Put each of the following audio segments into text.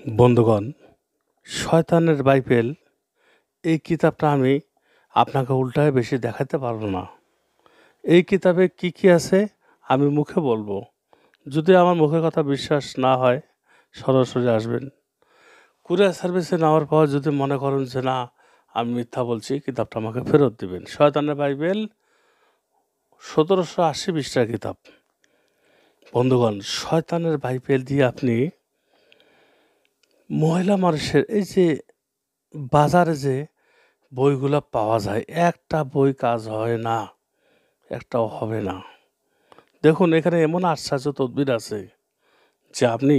বন্ধুগণ, শয়তানের বাইবেল এই কিতাবটা আমি আপনাকে উল্টায় বেশি দেখাতে পারবো না। এই কিতাবে কি কি আছে আমি মুখে বলবো। যদি আমার মুখের কথা বিশ্বাস না হয় সরাসরি আসবেন। কুরিয়ার সার্ভিসে নেওয়ার পর যদি মনে করেন যে না আমি মিথ্যা বলছি, কিতাবটা আমাকে ফেরত দিবেন। শয়তানের বাইবেল ১৭৮০ পৃষ্ঠার কিতাব। বন্ধুগণ, শয়তানের বাইবেল দিয়ে আপনি মহিলা মানুষের এই যে বাজারে যে বইগুলা পাওয়া যায়, একটা বই কাজ হয় না, একটাও হবে না। দেখুন এখানে এমন আশ্চর্য তদবির আছে যে আপনি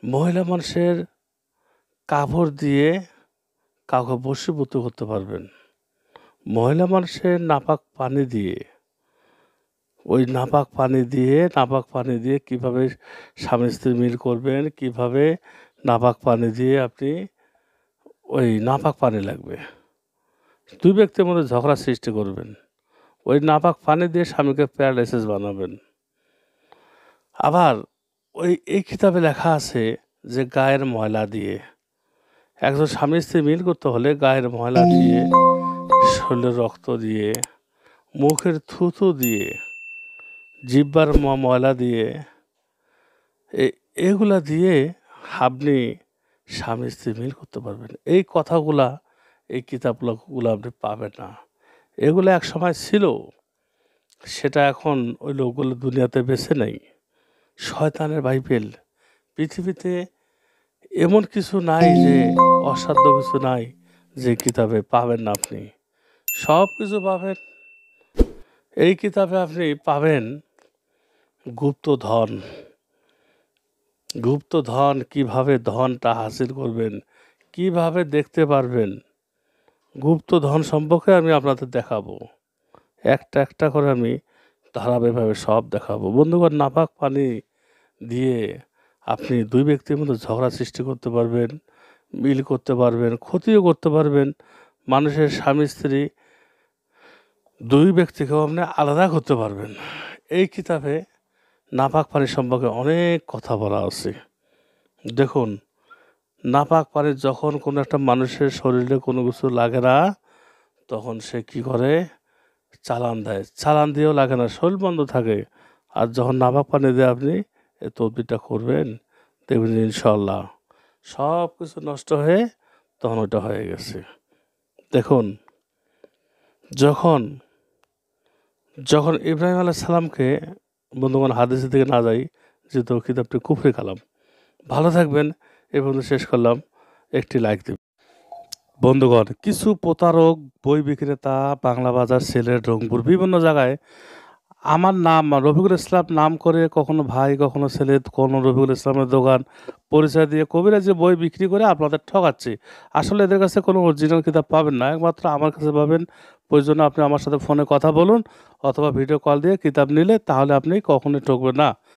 মহিলা মানুষের কাপড় দিয়ে কাউকে বশীভূত করতে পারবেন। মহিলা মানুষের নাপাক পানি দিয়ে, ওই নাপাক পানি দিয়ে কীভাবে স্বামী স্ত্রী মিল করবেন, কীভাবে নাপাক পানি দিয়ে আপনি ওই নাপাক পানি লাগবে, দুই ব্যক্তির মধ্যে ঝগড়া সৃষ্টি করবেন। ওই নাপাক পানি দিয়ে স্বামীকে প্যারালাইসিস বানাবেন। আবার এই কিতাবে লেখা আছে যে গায়ের ময়লা দিয়ে, একজন স্বামী স্ত্রী মিল করতে হলে গায়ের ময়লা দিয়ে, শরীরের রক্ত দিয়ে, মুখের থুথু দিয়ে, জিহ্বার ময়লা দিয়ে, এগুলা দিয়ে আপনি স্বামী স্ত্রী মিল করতে পারবেন। এই কথাগুলা এই কিতাবগুলো আপনি পাবেন না। এগুলো এক সময় ছিল, সেটা এখন ওই লোকগুলো দুনিয়াতে বেঁচে নেই। শয়তানের বাইবেল, পৃথিবীতে এমন কিছু নাই যে অসাধ্য কিছু নাই যে কিতাবে পাবেন না আপনি, সব কিছু পাবেন। এই কিতাবে আপনি পাবেন গুপ্তধন। গুপ্তধন কীভাবে ধনটা হাসিল করবেন, কিভাবে দেখতে পারবেন, গুপ্তধন সম্পর্কে আমি আপনাদের দেখাবো। একটা একটা করে আমি ধারাবাহিকভাবে সব দেখাবো। বন্ধুগণ, নাপাক পানি দিয়ে আপনি দুই ব্যক্তির মধ্যে ঝগড়া সৃষ্টি করতে পারবেন, মিল করতে পারবেন, ক্ষতিও করতে পারবেন। মানুষের স্বামী স্ত্রী দুই ব্যক্তিকেও আপনি আলাদা করতে পারবেন। এই কিতাবে নাপাক পানি সম্পর্কে অনেক কথা বলা আছে। দেখুন, নাপাক পানি যখন কোনো একটা মানুষের শরীরে কোনো কিছু লাগে না, তখন সে কি করে, চালান দেয়। চালান দিয়েও লাগে না, শরীর বন্ধ থাকে। আর যখন নাপাক পানি দিয়ে আপনি এই তদবিরটা করবেন, দেখবেন ইনশাল্লাহ সব কিছু নষ্ট হয়ে তখন ওইটা হয়ে গেছে। দেখুন, যখন যখন ইব্রাহিম আলাইহিস সালামকে, বন্ধুগণ হাদিসের দিকে না যাই যেহেতু কিতাবটি কুফরি কালাম। ভালো থাকবেন, এ পর্যন্ত শেষ করলাম। একটি লাইক দেবেন। বন্ধুগণ, কিছু প্রতারক বই বিক্রেতা বাংলা বাজার, সিলেট, রংপুর বিভিন্ন জায়গায় আমার নাম রফিকুল ইসলাম নাম করে কখনো ভাই, কখনো ছেলে, কোনো রফিকুল ইসলামের দোকান পরিচয় দিয়ে কবিরাজি বই বিক্রি করে আপনাদের ঠকাচ্ছে। আসলে এদের কাছে কোনো অরিজিনাল কিতাব পাবেন না, একমাত্র আমার কাছে পাবেন। প্রয়োজনে আপনি আমার সাথে ফোনে কথা বলুন অথবা ভিডিও কল দিয়ে কিতাব নিলে, তাহলে আপনি কখনোই ঠকবেন না।